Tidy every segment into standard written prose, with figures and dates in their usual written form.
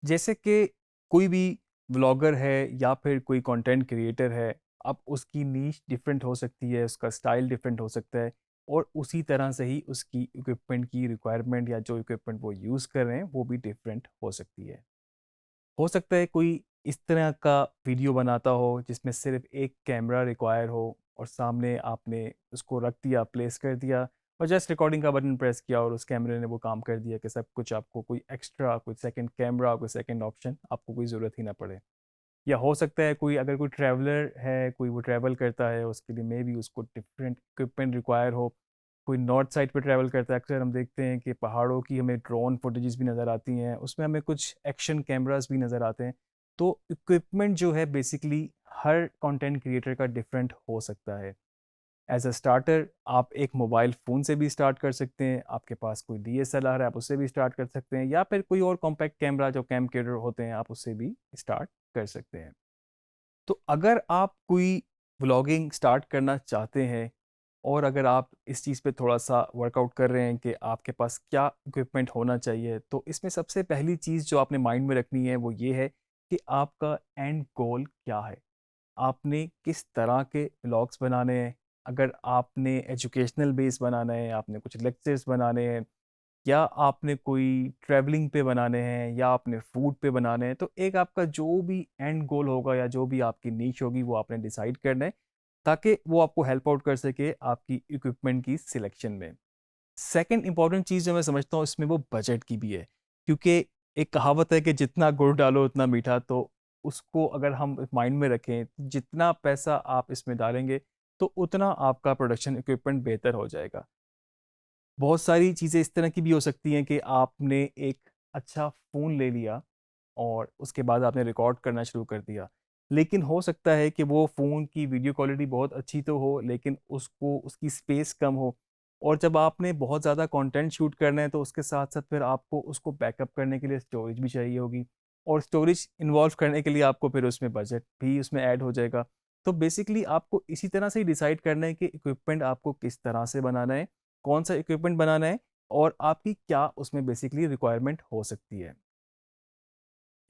जैसे कि कोई भी व्लॉगर है या फिर कोई कंटेंट क्रिएटर है, अब उसकी नीश डिफरेंट हो सकती है, उसका स्टाइल डिफरेंट हो सकता है और उसी तरह से ही उसकी इक्विपमेंट की रिक्वायरमेंट या जो इक्विपमेंट वो यूज़ कर रहे हैं, वो भी डिफरेंट हो सकती है। हो सकता है कोई इस तरह का वीडियो बनाता हो जिसमें सिर्फ़ एक कैमरा रिक्वायर हो और सामने आपने उसको रख दिया, प्लेस कर दिया और जस्ट रिकॉर्डिंग का बटन प्रेस किया और उस कैमरे ने वो काम कर दिया कि सब कुछ आपको कोई एक्स्ट्रा, कोई सेकंड कैमरा, कोई सेकंड ऑप्शन आपको कोई ज़रूरत ही ना पड़े। या हो सकता है कोई अगर कोई ट्रैवलर है, कोई वो ट्रैवल करता है, उसके लिए मेबी उसको डिफरेंट इक्विपमेंट रिक्वायर हो। कोई नॉर्थ साइड पे ट्रैवल करता है, अक्सर हम देखते हैं कि पहाड़ों की हमें ड्रोन फुटेजेस भी नज़र आती हैं, उसमें हमें कुछ एक्शन कैमरास भी नज़र आते हैं। तो इक्विपमेंट जो है बेसिकली हर कंटेंट क्रिएटर का डिफरेंट हो सकता है। एज़ अ स्टार्टर आप एक मोबाइल फ़ोन से भी स्टार्ट कर सकते हैं, आपके पास कोई डीएसएलआर है, आप उससे भी स्टार्ट कर सकते हैं या फिर कोई और कॉम्पैक्ट कैमरा जो कैमकॉर्डर होते हैं, आप उससे भी स्टार्ट कर सकते हैं। तो अगर आप कोई व्लॉगिंग स्टार्ट करना चाहते हैं और अगर आप इस चीज़ पे थोड़ा-सा वर्कआउट कर रहे हैं कि आपके पास क्या इक्विपमेंट होना चाहिए, तो इसमें सबसे पहली चीज़ जो आपने माइंड में रखनी है वो ये है कि आपका एंड गोल क्या है? आपने किस तरह के व्लॉग्स बनाने हैं? अगर आपने एजुकेशनल बेस बनाना है, आपने कुछ लेक्चर्स बनाने हैं या आपने कोई ट्रैवलिंग पे बनाने हैं या आपने फूड पे बनाने हैं, तो एक आपका जो भी एंड गोल होगा या जो भी आपकी नीश होगी वो आपने डिसाइड करना है, ताकि वो आपको हेल्प आउट कर सके आपकी इक्विपमेंट की सिलेक्शन में। सेकंड इम्पॉर्टेंट चीज़ जो मैं समझता हूँ इसमें वो बजट की भी है, क्योंकि एक कहावत है कि जितना गुड़ डालो उतना मीठा, तो उसको अगर हम माइंड में रखें, जितना पैसा आप इसमें डालेंगे, तो उतना आपका प्रोडक्शन इक्विपमेंट बेहतर हो जाएगा। बहुत सारी चीज़ें इस तरह की भी हो सकती हैं कि आपने एक अच्छा फ़ोन ले लिया और उसके बाद आपने रिकॉर्ड करना शुरू कर दिया। लेकिन हो सकता है कि वो फ़ोन की वीडियो क्वालिटी बहुत अच्छी तो हो, लेकिन उसको उसकी स्पेस कम हो और जब आपने बहुत ज़्यादा कंटेंट शूट करना है, तो उसके साथ-साथ फिर आपको उसको बैकअप करने के लिए स्टोरेज भी चाहिए होगी और स्टोरेज इन्वॉल्व करने के लिए आपको फिर उसमें बजट भी उसमें ऐड हो जाएगा। तो बेसिकली आपको इसी तरह से ही डिसाइड करना है कि इक्विपमेंट आपको किस तरह से बनाना है, कौन-सा इक्विपमेंट बनाना है और आपकी क्या उसमें बेसिकली रिक्वायरमेंट हो सकती है।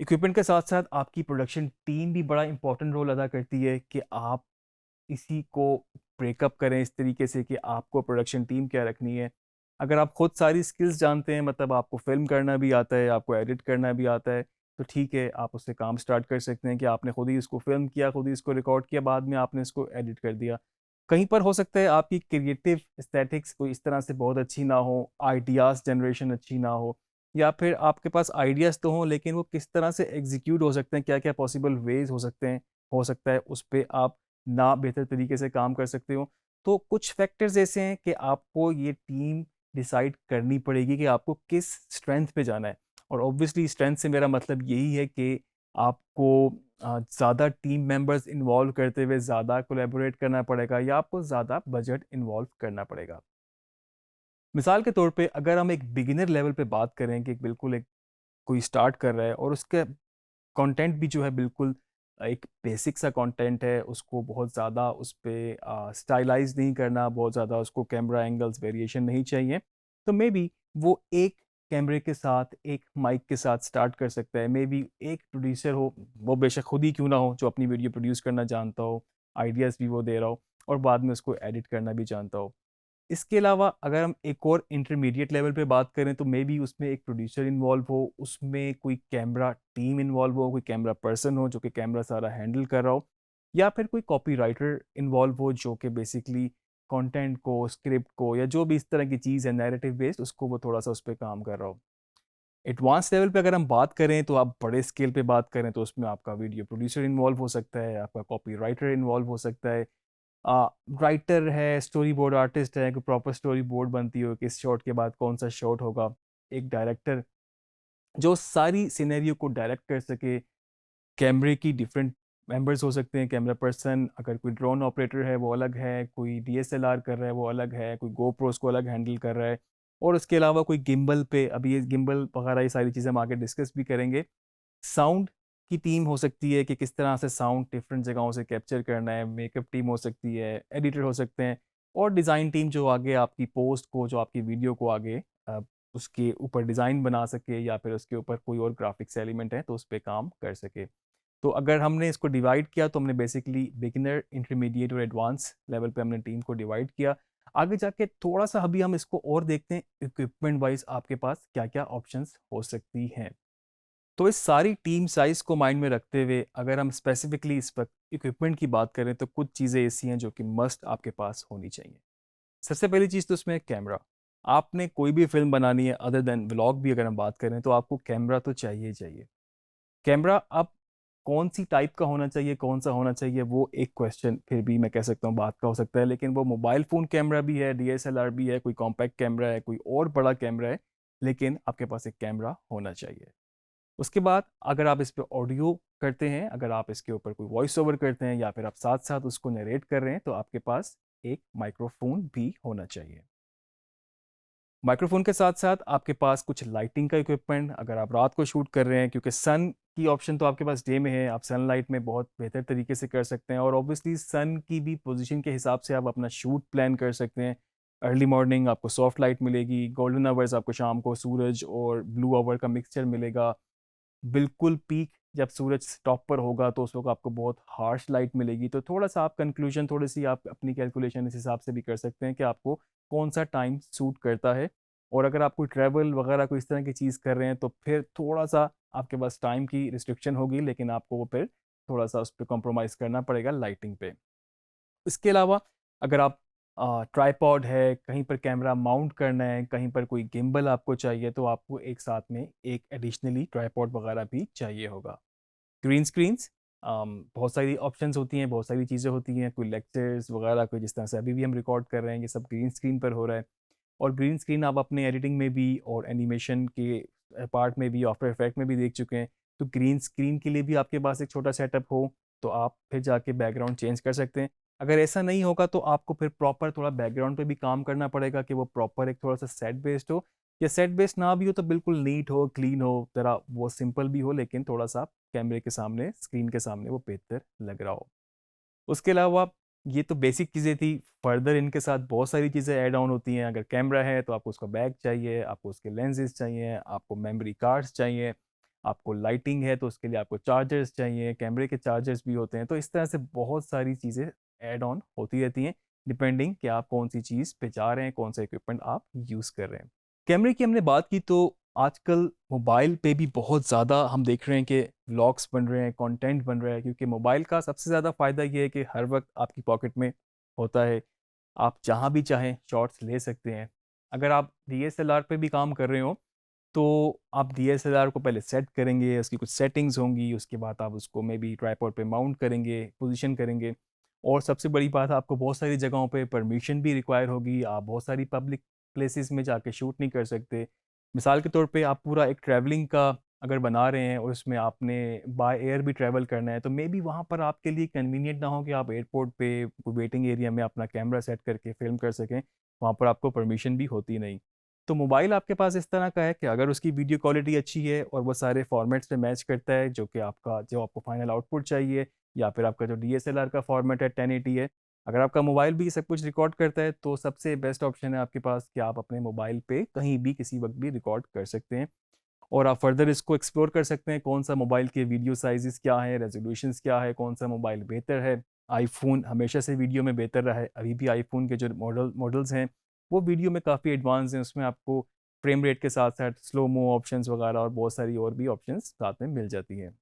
इक्विपमेंट के साथ-साथ आपकी प्रोडक्शन टीम भी बड़ा इम्पोर्टेंट रोल अदा करती है कि आप इसी को ब्रेकअप करें इस तरीके से कि आपको प्रोडक्शन टीम क्या रखनी है। अगर आप खुद सारी स्किल्स जानते हैं, मतलब आपको फ़िल्म करना भी आता है, आपको एडिट करना भी आता है, तो ठीक है, आप उससे काम स्टार्ट कर सकते हैं कि आपने खुद ही इसको फ़िल्म किया, खुद ही इसको रिकॉर्ड किया, बाद में आपने इसको एडिट कर दिया। कहीं पर हो सकता है आपकी क्रिएटिव एस्थेटिक्स कोई इस तरह से बहुत अच्छी ना हो, आइडियाज़ जनरेशन अच्छी ना हो या फिर आपके पास आइडियाज़ तो हों, लेकिन वो किस तरह से एग्ज़ीक्यूट हो सकते हैं, क्या-क्या पॉसिबल वेज़ हो सकते हैं, हो सकता है उस पे आप ना बेहतर तरीके से काम कर सकते हो। तो कुछ फैक्टर्स ऐसे हैं कि आपको ये टीम डिसाइड करनी पड़ेगी कि आपको किस स्ट्रेंथ पे जाना है और ऑब्वियसली स्ट्रेंथ से मेरा मतलब यही है कि आपको ज़्यादा टीम मेंबर्स इन्वॉल्व करते हुए ज़्यादा कोलैबोरेट करना पड़ेगा या आपको ज़्यादा बजट इन्वॉल्व करना पड़ेगा। मिसाल के तौर पे अगर हम एक बिगिनर लेवल पे बात करें कि बिल्कुल एक कोई स्टार्ट कर रहा है और उसका कंटेंट भी जो है बिल्कुल एक बेसिक सा कंटेंट है, उसको बहुत ज़्यादा उस पे स्टाइलाइज़ नहीं करना, बहुत ज़्यादा उसको कैमरा एंगल्स वेरिएशन नहीं चाहिए। तो मेबी वो एक कैमरे के साथ, एक माइक के साथ स्टार्ट कर सकता है। मेबी एक प्रोड्यूसर हो, वो बेशक खुद ही क्यों ना हो, जो अपनी वीडियो प्रोड्यूस करना जानता हो, आइडियाज़ भी वो दे रहा हो और बाद में उसको एडिट करना भी जानता हो। इसके अलावा अगर हम एक और इंटरमीडिएट लेवल पे बात करें तो मे बी उसमें एक प्रोड्यूसर इन्वॉल्व हो, उसमें कोई कैमरा टीम इन्वॉल्व हो, कोई कैमरा पर्सन हो जो कि कैमरा सारा हैंडल कर रहा हो या फिर कोई कॉपीराइटर इन्वॉल्व हो जो कि बेसिकली कंटेंट को, स्क्रिप्ट को या जो भी इस तरह की चीज़ है नैरेटिव बेस्ड उसको वो थोड़ा-सा उस पे काम कर रहा हो। एडवांस लेवल पे अगर हम बात करें तो आप बड़े स्केल पे बात करें तो उसमें आपका वीडियो प्रोड्यूसर इन्वॉल्व हो सकता है, आपका कॉपीराइटर इन्वॉल्व हो सकता है, राइटर है, स्टोरी बोर्ड आर्टिस्ट है, कोई प्रॉपर स्टोरी बोर्ड बनती हो, किस शॉट के बाद कौन-सा शॉट होगा। एक डायरेक्टर जो सारी सिनेरियो को डायरेक्ट कर सके, कैमरे की डिफरेंट मेंबर्स हो सकते हैं, कैमरा पर्सन अगर कोई ड्रोन ऑपरेटर है वो अलग है, कोई डीएसएलआर कर रहा है वो अलग है, कोई गोप्रोस को अलग हैंडल कर रहा है और उसके अलावा कोई गिम्बल पे अभी ये गिम्बल वगैरह ये सारी चीज़ें हम आगे डिस्कस भी करेंगे। साउंड की टीम हो सकती है कि किस तरह से साउंड डिफरेंट जगहों से कैप्चर करना है, मेकअप टीम हो सकती है, एडिटर हो सकते हैं और डिज़ाइन टीम जो आगे आपकी पोस्ट को, जो आपकी वीडियो को आगे उसके ऊपर डिज़ाइन बना सके या फिर उसके ऊपर कोई और ग्राफिक्स एलिमेंट है तो उस पे काम कर सके। तो अगर हमने इसको डिवाइड किया तो हमने बेसिकली बिगिनर, इंटरमीडिएट और एडवांस लेवल पे हमने टीम को डिवाइड किया। आगे जाके थोड़ा-सा अभी हम इसको और देखते हैं इक्विपमेंट वाइज़ आपके पास क्या-क्या ऑप्शंस हो सकती हैं। तो इस सारी टीम साइज़ को माइंड में रखते हुए अगर हम स्पेसिफिकली इस वक़्त इक्विपमेंट की बात करें तो कुछ चीज़ें ऐसी हैं जो कि मस्ट आपके पास होनी चाहिए। सबसे पहली चीज़ तो उसमें है कैमरा। आपने कोई भी फ़िल्म बनानी है अदर देन व्लॉग भी अगर हम बात करें तो आपको कैमरा तो चाहिए ही चाहिए। कैमरा अब कौन-सी टाइप का होना चाहिए, कौन-सा होना चाहिए वो एक क्वेश्चन फिर भी मैं कह सकता हूँ बात का हो सकता है, लेकिन वो मोबाइल फ़ोन कैमरा भी है, डीएसएलआर भी है, कोई कॉम्पैक्ट कैमरा है, कोई और बड़ा कैमरा है, लेकिन आपके पास एक कैमरा होना चाहिए। उसके बाद अगर आप इस पे ऑडियो करते हैं, अगर आप इसके ऊपर कोई वॉइस ओवर करते हैं या फिर आप साथ-साथ उसको नरेट कर रहे हैं, तो आपके पास एक माइक्रोफ़ोन भी होना चाहिए। माइक्रोफ़ोन के साथ-साथ आपके पास कुछ लाइटिंग का इक्विपमेंट अगर आप रात को शूट कर रहे हैं क्योंकि सन की ऑप्शन तो आपके पास डे में है, आप सनलाइट में बहुत बेहतर तरीके से कर सकते हैं और ऑब्वियसली सन की भी पोज़ीशन के हिसाब से आप अपना शूट प्लान कर सकते हैं। अर्ली मॉर्निंग आपको सॉफ्ट लाइट मिलेगी, गोल्डन आवर्स आपको शाम को सूरज और ब्लू आवर का मिक्सचर मिलेगा। बिल्कुल पीक जब सूरज टॉप पर होगा तो उस वक़्त आपको बहुत हार्श लाइट मिलेगी, तो थोड़ा-सा आप कंक्लूज़न थोड़ी-सी आप अपनी कैलकुलेशन इस हिसाब से भी कर सकते हैं कि आपको कौन-सा टाइम सूट करता है। और अगर आप कोई ट्रैवल वगैरह कोई इस तरह की चीज़ कर रहे हैं, तो फिर थोड़ा-सा आपके पास टाइम की रिस्ट्रिक्शन होगी, लेकिन आपको वो फिर थोड़ा-सा उस पे कॉम्प्रोमाइज़ करना पड़ेगा लाइटिंग पे। इसके अलावा अगर आप ट्राइपॉड है, कहीं पर कैमरा माउंट करना है, कहीं पर कोई गिम्बल आपको चाहिए, तो आपको एक साथ में एक एडिशनली ट्राइपॉड वगैरह भी चाहिए होगा। ग्रीन स्क्रीन्स बहुत सारी ऑप्शंस होती हैं, बहुत सारी चीज़ें होती हैं, कोई लेक्चर्स वगैरह कोई जिस तरह से अभी भी हम रिकॉर्ड कर रहे हैं, ये सब ग्रीन स्क्रीन पर हो रहा है। और ग्रीन स्क्रीन आप अपने एडिटिंग में भी और एनिमेशन के पार्ट में भी, आफ्टर इफेक्ट में भी देख चुके हैं। तो ग्रीन स्क्रीन के लिए भी आपके पास एक छोटा सेटअप हो, तो आप फिर जाके बैकग्राउंड चेंज कर सकते हैं। अगर ऐसा नहीं होगा तो आपको फिर प्रॉपर थोड़ा बैकग्राउंड पे भी काम करना पड़ेगा कि वो प्रॉपर एक थोड़ा-सा सेट बेस्ड हो या सेट बेस्ड ना भी हो तो बिल्कुल नीट हो, क्लीन हो, ज़रा वो सिंपल भी हो लेकिन थोड़ा-सा कैमरे के सामने, स्क्रीन के सामने वो बेहतर लग रहा हो। उसके अलावा ये तो बेसिक चीज़ें थी, फर्दर इनके साथ बहुत सारी चीज़ें ऐड ऑन होती हैं। अगर कैमरा है तो आपको उसका बैक चाहिए, आपको उसके लेंसेज़ चाहिए, आपको मेमोरी कार्ड्स चाहिए, आपको लाइटिंग है तो उसके लिए आपको चार्जर्स चाहिए, कैमरे के चार्जर्स भी होते हैं। तो इस तरह से बहुत सारी चीज़ें ऐड ऑन होती रहती हैं, डिपेंडिंग कि आप कौन-सी चीज़ पे जा रहे हैं, कौन-सा इक्विपमेंट आप यूज़ कर रहे हैं। कैमरे की हमने बात की तो आजकल मोबाइल पे भी बहुत ज़्यादा हम देख रहे हैं कि व्लॉग्स बन रहे हैं, कंटेंट बन रहा है क्योंकि मोबाइल का सबसे ज़्यादा फ़ायदा ये है कि हर वक़्त आपकी पॉकेट में होता है। आप जहाँ भी चाहें शॉट्स ले सकते हैं। अगर आप डीएसएलआर पे भी काम कर रहे हो, तो आप डीएसएलआर को पहले सेट करेंगे, उसकी कुछ सेटिंग्स होंगी, उसके बाद आप उसको मेबी ट्राइपॉड पे माउंट करेंगे, पोज़ीशन करेंगे और सबसे बड़ी बात आपको बहुत सारी जगहों पे परमिशन भी रिक्वायर होगी। आप बहुत सारी पब्लिक प्लेसेस में जाके शूट नहीं कर सकते। मिसाल के तौर पे आप पूरा एक ट्रैवलिंग का अगर बना रहे हैं और उसमें आपने बाय एयर भी ट्रैवल करना है, तो मेबी वहाँ पर आपके लिए कन्वीनिएंट ना हो कि आप एयरपोर्ट पे कोई वेटिंग एरिया में अपना कैमरा सेट करके फ़िल्म कर सकें। वहाँ पर आपको परमिशन भी होती नहीं। तो मोबाइल आपके पास इस तरह का है कि अगर उसकी वीडियो क्वालिटी अच्छी है और वो सारे फॉर्मेट्स में मैच करता है जो आपको फाइनल आउटपुट चाहिए या फिर आपका जो डीएसएलआर का फॉर्मेट है 1080 है। अगर आपका मोबाइल भी सब कुछ रिकॉर्ड करता है तो सबसे बेस्ट ऑप्शन है आपके पास कि आप अपने मोबाइल पे कहीं भी किसी वक़्त भी रिकॉर्ड कर सकते हैं। और आप फर्दर इसको एक्सप्लोर कर सकते हैं कौन-सा मोबाइल के वीडियो साइज़ेज़ क्या हैं, रेज़ोल्यूशंस क्या है, कौन-सा मोबाइल बेहतर है। आईफ़ोन हमेशा से वीडियो में बेहतर रहा है, अभी भी आईफ़ोन के जो मॉडल्स हैं, वो वीडियो में काफ़ी एडवांस हैं, उसमें आपको फ्रेम रेट के साथ-साथ स्लो-मो ऑप्शंस वगैरह और बहुत सारी और भी ऑप्शंस साथ में मिल जाती हैं।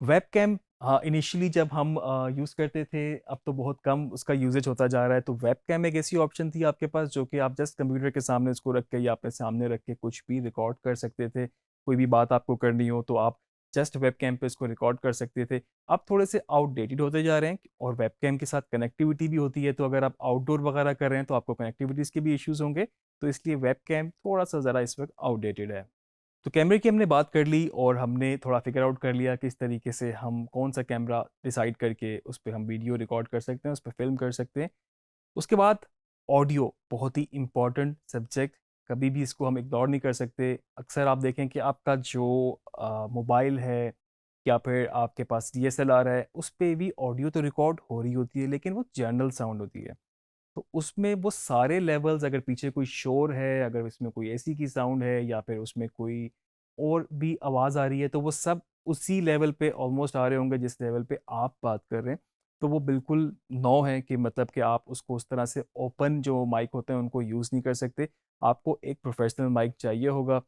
वेबकैम हाँ, इनिशियली जब हम यूज़ करते थे, अब तो बहुत कम उसका यूसेज होता जा रहा है, तो वेबकैम एक ऐसी ऑप्शन थी आपके पास जो कि आप जस्ट कंप्यूटर के सामने उसको रख के या अपने सामने रख के कुछ भी रिकॉर्ड कर सकते थे। कोई भी बात आपको करनी हो तो आप जस्ट वेबकैम पे उसको रिकॉर्ड कर सकते थे। अब थोड़े से आउटडेटेड होते जा रहे हैं और वेबकैम के साथ कनेक्टिविटी भी होती है, तो अगर आप आउटडोर वगैरह कर रहे हैं तो आपको कनेक्टिविटीज़ के भी इश्यूज़ होंगे, तो इसलिए वेबकैम थोड़ा-सा ज़रा इस वक़्त आउटडेटेड है। तो कैमरे की हमने बात कर ली और हमने थोड़ा फिगर आउट कर लिया किस तरीके से हम कौन-सा कैमरा डिसाइड करके उस पे हम वीडियो रिकॉर्ड कर सकते हैं, उस पे फ़िल्म कर सकते हैं। उसके बाद ऑडियो बहुत ही इम्पोर्टेंट सब्जेक्ट, कभी भी इसको हम इग्नोर नहीं कर सकते। अक्सर आप देखें कि आपका जो मोबाइल है या फिर आपके पास डीएसएलआर है, उस पे भी ऑडियो तो रिकॉर्ड हो रही होती है, लेकिन वो जर्नल साउंड होती है। तो उसमें वो सारे लेवल्स, अगर पीछे कोई शोर है, अगर इसमें कोई एसी की साउंड है या फिर उसमें कोई और भी आवाज़ आ रही है, तो वो सब उसी लेवल पे ऑलमोस्ट आ रहे होंगे जिस लेवल पे आप बात कर रहे हैं। तो वो बिल्कुल नो है कि मतलब कि आप उसको उस तरह से ओपन जो माइक होते हैं उनको यूज़ नहीं कर सकते। आपको एक प्रोफेशनल माइक चाहिए होगा।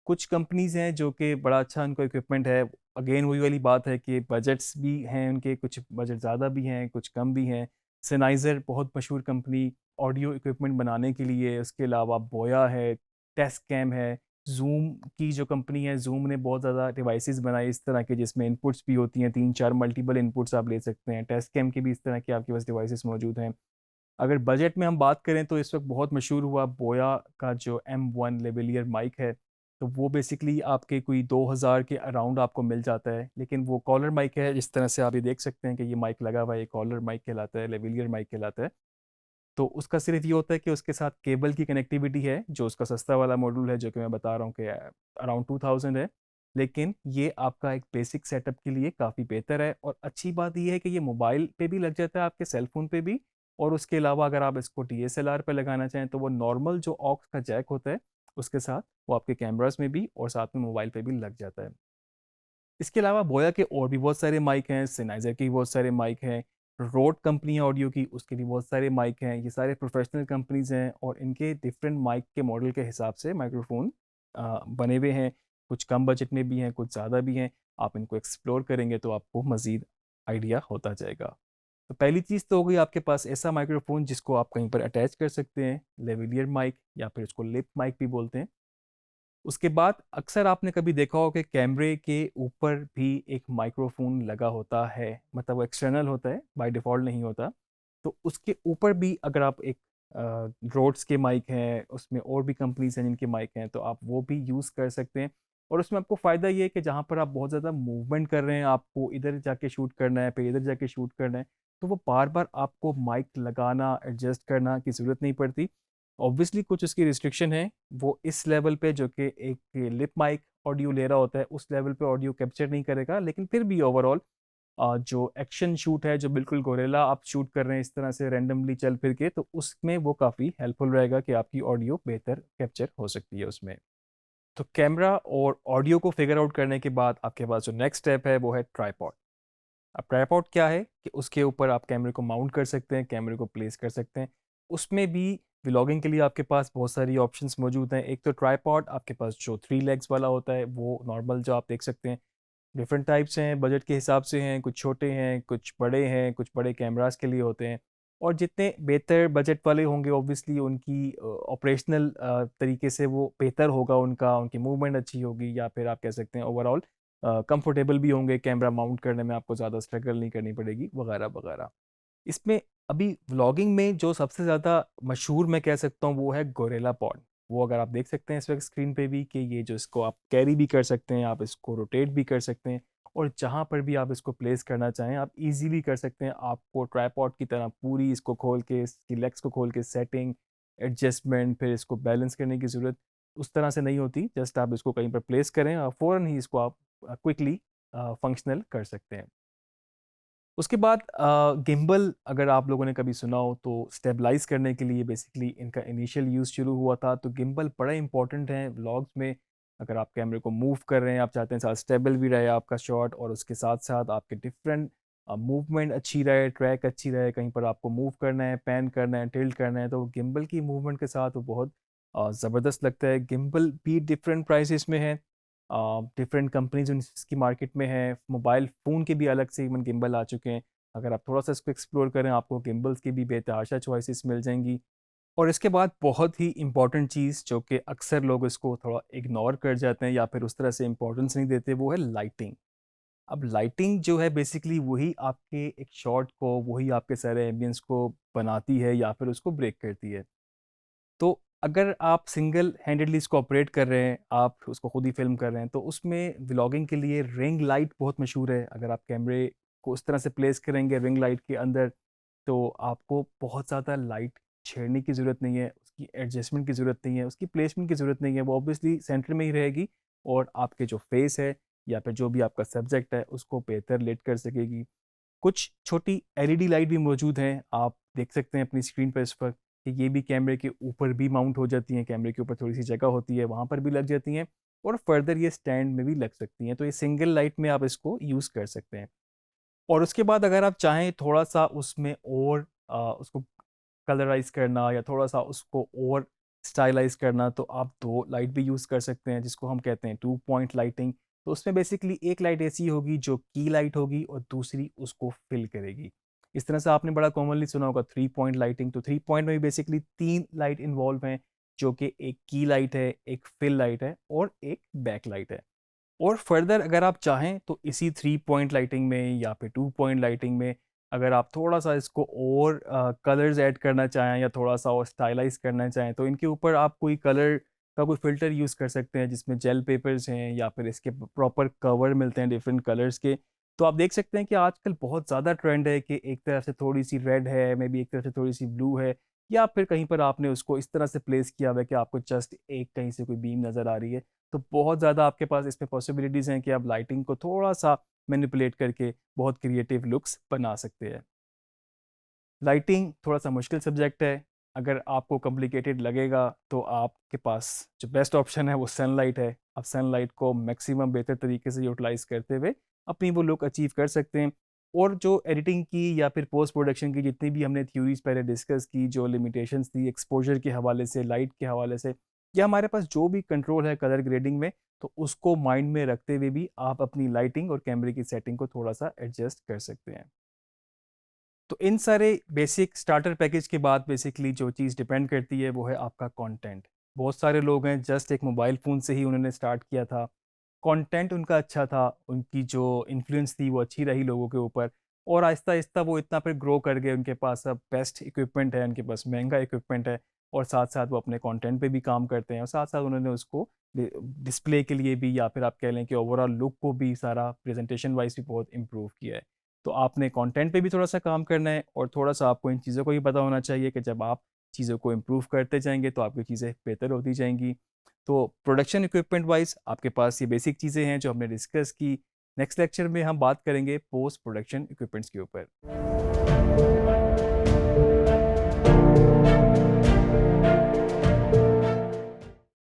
कुछ कंपनीज़ हैं जो कि बड़ा अच्छा उनका इक्विपमेंट है। अगेन वही वाली बात है कि बजट्स भी हैं उनके, कुछ बजट ज़्यादा भी हैं, कुछ कम भी हैं। सेनाइज़र बहुत मशहूर कंपनी ऑडियो इक्विपमेंट बनाने के लिए, उसके अलावा बोया है, टेस्टकैम है, ज़ूम की जो कंपनी है, ज़ूम ने बहुत ज़्यादा डिवाइसेस बनाए इस तरह के जिसमें इनपुट्स भी होती हैं, 3-4 मल्टीपल इनपुट्स आप ले सकते हैं। टेस्टकैम के भी इस तरह के आपके पास डिवाइसेस मौजूद हैं। अगर बजट में हम बात करें तो इस वक्त बहुत मशहूर हुआ बोया का जो M1 लेवलियर माइक है, तो वो बेसिकली आपके कोई 2000 के अराउंड आपको मिल जाता है, लेकिन वो कॉलर माइक है। जिस तरह से आप ये देख सकते हैं कि ये माइक लगा हुआ है, ये कॉलर माइक कहलाता है, लेवलियर माइक कहलाता है। तो उसका सिर्फ ये होता है कि उसके साथ केबल की कनेक्टिविटी है, जो उसका सस्ता वाला मॉड्यूल है, जो कि मैं बता रहा हूँ कि अराउंड 2000 है। लेकिन ये आपका एक बेसिक सेटअप के लिए काफ़ी बेहतर है, और अच्छी बात ये है कि ये मोबाइल पे भी लग जाता है, आपके सेल फोन पे भी। और उसके अलावा अगर आप इसको DSLR पे लगाना चाहें तो वो नॉर्मल जो ऑक्स का जैक होता है उसके साथ वो आपके कैमरास में भी और साथ में मोबाइल पे भी लग जाता है। इसके अलावा बोया के और भी बहुत सारे माइक हैं, सेनाइजर के भी बहुत सारे माइक हैं, रोड कंपनी है ऑडियो की, उसके भी बहुत सारे माइक हैं। ये सारे प्रोफेशनल कंपनीज हैं और इनके डिफरेंट माइक के मॉडल के हिसाब से माइक्रोफोन बने हुए हैं। कुछ कम बजट में भी हैं, कुछ ज़्यादा भी हैं। आप इनको एक्सप्लोर करेंगे तो आपको मज़ीद आइडिया होता जाएगा। तो पहली चीज़ तो हो गई आपके पास ऐसा माइक्रोफोन जिसको आप कहीं पर अटैच कर सकते हैं, लेविलियर माइक या फिर उसको लिप माइक भी बोलते हैं। उसके बाद अक्सर आपने कभी देखा हो कि कैमरे के ऊपर भी एक माइक्रोफोन लगा होता है, मतलब वो एक्सटर्नल होता है, बाय डिफ़ॉल्ट नहीं होता। तो उसके ऊपर भी अगर आप एक रोड्स के माइक हैं, उसमें और भी कंपनीज़ हैं जिनके माइक हैं, तो आप वो भी यूज़ कर सकते हैं। और उसमें आपको फ़ायदा ये है कि जहाँ पर आप बहुत ज़्यादा मूवमेंट कर रहे हैं, आपको इधर जाके शूट करना है, फिर इधर जाके शूट करना है, तो वो बार-बार आपको माइक लगाना, एडजस्ट करना की ज़रूरत नहीं पड़ती। ऑब्वियसली कुछ उसकी रिस्ट्रिक्शन है, वो इस लेवल पे जो कि एक लिप माइक ऑडियो ले रहा होता है, उस लेवल पे ऑडियो कैप्चर नहीं करेगा, लेकिन फिर भी ओवरऑल जो एक्शन शूट है, जो बिल्कुल गोरिल्ला आप शूट कर रहे हैं इस तरह से रैंडमली चल फिर के, तो उसमें वो काफ़ी हेल्पफुल रहेगा कि आपकी ऑडियो बेहतर कैप्चर हो सकती है उसमें। तो कैमरा और ऑडियो को फिगर आउट करने के बाद आपके पास जो नेक्स्ट स्टेप है वो है ट्राइपॉड। अब ट्राइपॉड क्या है कि उसके ऊपर आप कैमरे को माउंट कर सकते हैं, कैमरे को प्लेस कर सकते हैं। उसमें भी व्लॉगिंग के लिए आपके पास बहुत सारी ऑप्शंस मौजूद हैं। एक तो ट्राइपॉड आपके पास जो 3 लेग्स वाला होता है, वो नॉर्मल जो आप देख सकते हैं। डिफरेंट टाइप्स हैं, बजट के हिसाब से हैं, कुछ छोटे हैं, कुछ बड़े हैं, कुछ बड़े कैमरास के लिए होते हैं। और जितने बेहतर बजट वाले होंगे ऑब्वियसली उनकी ऑपरेशनल तरीके से वो बेहतर होगा, उनका उनकी मूवमेंट अच्छी होगी, या फिर आप कह सकते हैं ओवरऑल कंफर्टेबल भी होंगे, कैमरा माउंट करने में आपको ज़्यादा स्ट्रगल नहीं करनी पड़ेगी वगैरह वगैरह। इसमें अभी व्लॉगिंग में जो सबसे ज़्यादा मशहूर मैं कह सकता हूँ वो है गोरिल्ला पॉड। वो अगर आप देख सकते हैं इस वक्त स्क्रीन पे भी कि ये जो इसको आप कैरी भी कर सकते हैं, आप इसको रोटेट भी कर सकते हैं, और जहाँ पर भी आप इसको प्लेस करना चाहें आप इजीली कर सकते हैं। आपको ट्राइपॉड की तरह पूरी इसको खोल के, इसकी लेग्स को खोल के सेटिंग, एडजस्टमेंट, फिर इसको बैलेंस करने की ज़रूरत उस तरह से नहीं होती। जस्ट आप इसको कहीं पर प्लेस करें और फ़ौरन ही इसको आप क्विकली फंक्शनल कर सकते हैं। उसके बाद गिम्बल अगर आप लोगों ने कभी सुना हो तो स्टेबलाइज़ करने के लिए बेसिकली इनका इनिशियल यूज़ शुरू हुआ था। तो गिम्बल बड़ा इंपॉर्टेंट है व्लॉग्स में। अगर आप कैमरे को मूव कर रहे हैं, आप चाहते हैं साथ स्टेबल भी रहे आपका शॉट, और उसके साथ-साथ आपके डिफरेंट मूवमेंट अच्छी रहे, ट्रैक अच्छी रहे, कहीं पर आपको मूव करना है, पैन करना है, टिल्ट करना है, तो गिम्बल की मूवमेंट के साथ वो बहुत ज़बरदस्त लगता है। गिम्बल भी डिफरेंट प्राइसेस में है। डिफरेंट कंपनीज़ इसकी मार्केट में है। मोबाइल फ़ोन के भी अलग से इवन गिम्बल आ चुके हैं। अगर आप थोड़ा-सा इसको एक्सप्लोर करें, आपको गिम्बल्स की भी बेतहाशा चॉइसेस मिल जाएँगी। और इसके बाद बहुत ही इम्पोर्टेंट चीज़ जो कि अक्सर लोग इसको थोड़ा इग्नोर कर जाते हैं या फिर उस तरह से इम्पोर्टेंस नहीं देते, वो है लाइटिंग। अब लाइटिंग जो है बेसिकली वही आपके एक शॉट को, वही आपके सारे एम्बियंस को बनाती है या फिर उसको ब्रेक करती है। तो अगर आप सिंगल हैंडेडली इसको ऑपरेट कर रहे हैं, आप उसको खुद ही फ़िल्म कर रहे हैं, तो उसमें व्लॉगिंग के लिए रिंग लाइट बहुत मशहूर है। अगर आप कैमरे को उस तरह से प्लेस करेंगे रिंग लाइट के अंदर, तो आपको बहुत ज़्यादा लाइट छेड़ने की ज़रूरत नहीं है, उसकी एडजस्टमेंट की ज़रूरत नहीं है, उसकी प्लेसमेंट की ज़रूरत नहीं है। वो ऑब्वियसली सेंटर में ही रहेगी और आपके जो फेस है या फिर जो भी आपका सब्जेक्ट है, उसको बेहतर लिट कर सकेगी। कुछ छोटी एलईडी लाइट भी मौजूद हैं, आप देख सकते हैं अपनी स्क्रीन पर इस वक्त कि ये भी कैमरे के ऊपर भी माउंट हो जाती हैं, कैमरे के ऊपर थोड़ी सी जगह होती है वहाँ पर भी लग जाती हैं, और फर्दर ये स्टैंड में भी लग सकती हैं। तो ये सिंगल लाइट में आप इसको यूज़ कर सकते हैं। और उसके बाद अगर आप चाहें थोड़ा सा उसमें और उसको कलराइज करना या थोड़ा सा उसको और स्टाइलाइज करना, तो आप दो लाइट भी यूज़ कर सकते हैं, जिसको हम कहते हैं 2 पॉइंट लाइटिंग। तो उसमें बेसिकली एक लाइट ऐसी होगी जो की लाइट होगी और दूसरी उसको फिल करेगी। इस तरह से आपने बड़ा कॉमनली सुना होगा 3 पॉइंट लाइटिंग। तो 3 पॉइंट में भी बेसिकली 3 लाइट इन्वॉल्व हैं, जो कि एक की लाइट है, एक फिल लाइट है और एक बैक लाइट है। और फर्दर अगर आप चाहें तो इसी 3 पॉइंट लाइटिंग में या फिर 2 पॉइंट लाइटिंग में अगर आप थोड़ा सा इसको और कलर्स ऐड करना चाहें या थोड़ा सा और स्टाइलाइज करना चाहें, तो इनके ऊपर आप कोई कलर का कोई फ़िल्टर यूज़ कर सकते हैं, जिसमें जेल पेपर्स हैं या फिर इसके प्रॉपर कवर मिलते हैं डिफरेंट कलर्स के। तो आप देख सकते हैं कि आजकल बहुत ज़्यादा ट्रेंड है कि एक तरफ से थोड़ी सी रेड है, मे बी एक तरफ से थोड़ी सी ब्लू है, या फिर कहीं पर आपने उसको इस तरह से प्लेस किया हुआ है कि आपको जस्ट एक कहीं से कोई बीम नज़र आ रही है। तो बहुत ज़्यादा आपके पास इसमें पॉसिबिलिटीज़ हैं कि आप लाइटिंग को थोड़ा-सा मैनिपुलेट करके बहुत क्रिएटिव लुक्स बना सकते हैं। लाइटिंग थोड़ा-सा मुश्किल सब्जेक्ट है। अगर आपको कॉम्प्लिकेटेड लगेगा तो आपके पास जो बेस्ट ऑप्शन है वो सनलाइट है। आप सनलाइट को मैक्सिमम बेहतर तरीके से यूटिलाइज़ करते हुए अपनी वो लुक अचीव कर सकते हैं। और जो एडिटिंग की या फिर पोस्ट प्रोडक्शन की जितनी भी हमने थ्योरीज़ पहले डिस्कस की, जो लिमिटेशंस थी एक्सपोज़र के हवाले से, लाइट के हवाले से, या हमारे पास जो भी कंट्रोल है कलर ग्रेडिंग में, तो उसको माइंड में रखते हुए भी आप अपनी लाइटिंग और कैमरे की सेटिंग को थोड़ा-सा एडजस्ट कर सकते हैं। तो इन सारे बेसिक स्टार्टर पैकेज के बाद बेसिकली जो चीज़ डिपेंड करती है वो है आपका कंटेंट। बहुत सारे लोग हैं जस्ट एक मोबाइल फ़ोन से ही उन्होंने स्टार्ट किया था। कंटेंट उनका अच्छा था, उनकी जो इन्फ्लुएंस थी वो अच्छी रही लोगों के ऊपर, और आहिस्ता-आहिस्ता वो इतना फिर ग्रो कर गए, उनके पास अब बेस्ट इक्विपमेंट है, उनके पास महँगा इक्विपमेंट है, और साथ-साथ वो अपने कंटेंट पे भी काम करते हैं, और साथ-साथ उन्होंने उसको डिस्प्ले के लिए भी, या फिर आप कह लें कि ओवरऑल लुक को भी, सारा प्रेज़ेंटेशन वाइज़ भी बहुत इम्प्रूव किया है। तो आपने कंटेंट पे भी थोड़ा-सा काम करना है, और थोड़ा-सा आपको इन चीज़ों को भी पता होना चाहिए कि जब आप चीज़ों को इम्प्रूव करते जाएँगे तो आपकी चीज़ें बेहतर होती जाएँगी। तो प्रोडक्शन इक्विपमेंट वाइज़ आपके पास ये बेसिक चीज़ें हैं जो हमने डिस्कस की। नेक्स्ट लेक्चर में हम बात करेंगे पोस्ट प्रोडक्शन इक्विपमेंट्स के ऊपर।